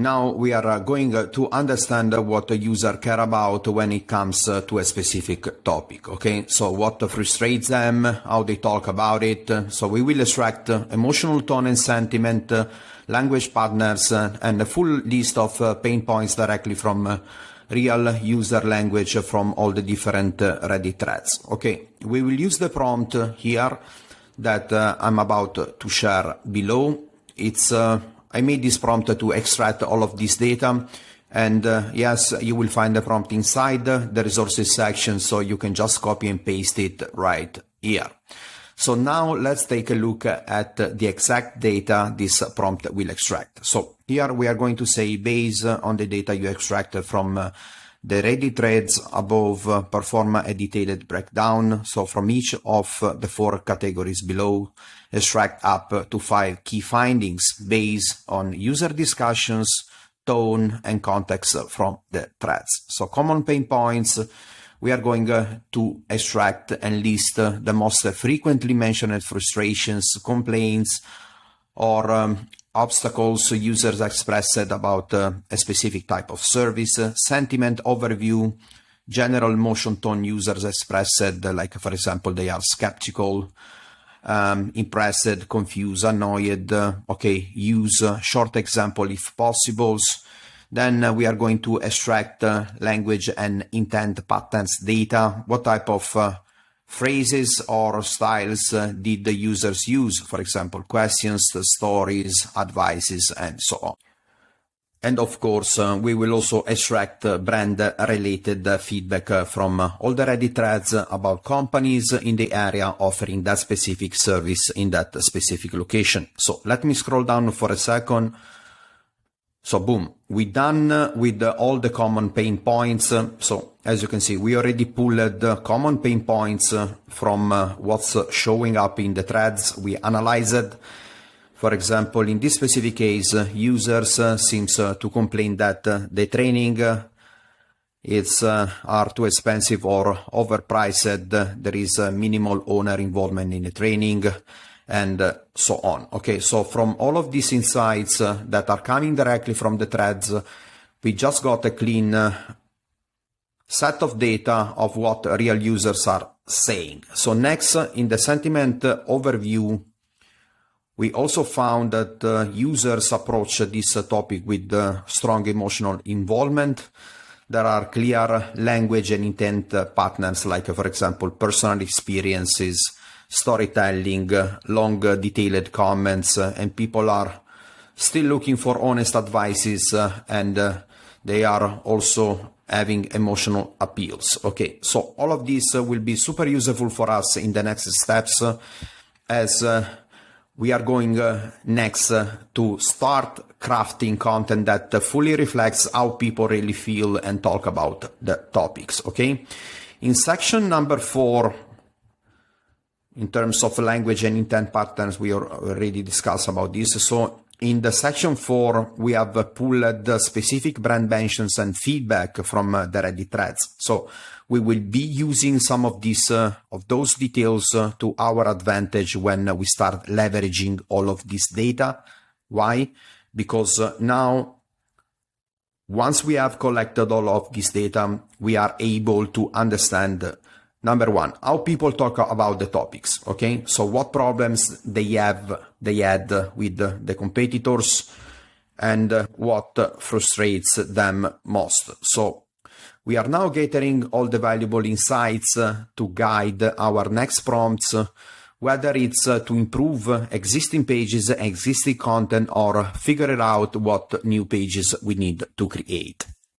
Now we are going to understand what the user care about when it comes to a specific topic, okay? So what frustrates them, how they talk about it. So we will extract emotional tone and sentiment, language patterns, and a full list of pain points directly from real user language from all the different Reddit threads, okay? We will use the prompt here that I'm about to share below. It's I made this prompt to extract all of this data, and yes, you will find the prompt inside the resources section, so you can just copy and paste it right here. So now let's take a look at the exact data this prompt will extract. So here we are going to say, based on the data you extracted from the Reddit threads above, perform a detailed breakdown. So from each of the 4 categories below, extract up to 5 key findings based on user discussions, tone, and context from the threads. So common pain points, we are going to extract and list the most frequently mentioned frustrations, complaints, or obstacles users expressed about a specific type of service, sentiment overview, general emotion tone users expressed, like for example they are skeptical, impressed, confused, annoyed. Okay, use short example if possible. Then we are going to extract language and intent patterns data. What type of phrases or styles did the users use? For example, questions, stories, advices, and so on. And of course, we will also extract brand-related feedback from all the Reddit threads about companies in the area offering that specific service in that specific location. So let me scroll down for a second. So boom, we're done with all the common pain points. So as you can see, we already pulled common pain points from what's showing up in the threads. We analyzed. For example, in this specific case, users seems to complain that the training are too expensive or overpriced. There is minimal owner involvement in the training, and so on. Okay, so from all of these insights that are coming directly from the threads, we just got a clean set of data of what real users are saying. So next, in the sentiment overview, we also found that users approach this topic with strong emotional involvement. There are clear language and intent patterns, like, for example, personal experiences, storytelling, long detailed comments, and people are still looking for honest advices, and they are also having emotional appeals. Okay, so all of this will be super useful for us in the next steps, as we are going next to start crafting content that fully reflects how people really feel and talk about the topics. Okay, in section number 4, in terms of language and intent patterns, we already discussed about this. So in the section 4, we have pulled specific brand mentions and feedback from the Reddit threads. So we will be using some of those details to our advantage when we start leveraging all of this data. Why? Because now, once we have collected all of this data, we are able to understand, number 1, how people talk about the topics. Okay, so what problems they had with the competitors, and what frustrates them most. So we are now gathering all the valuable insights to guide our next prompts, whether it's to improve existing pages, existing content, or figure out what new pages we need to create.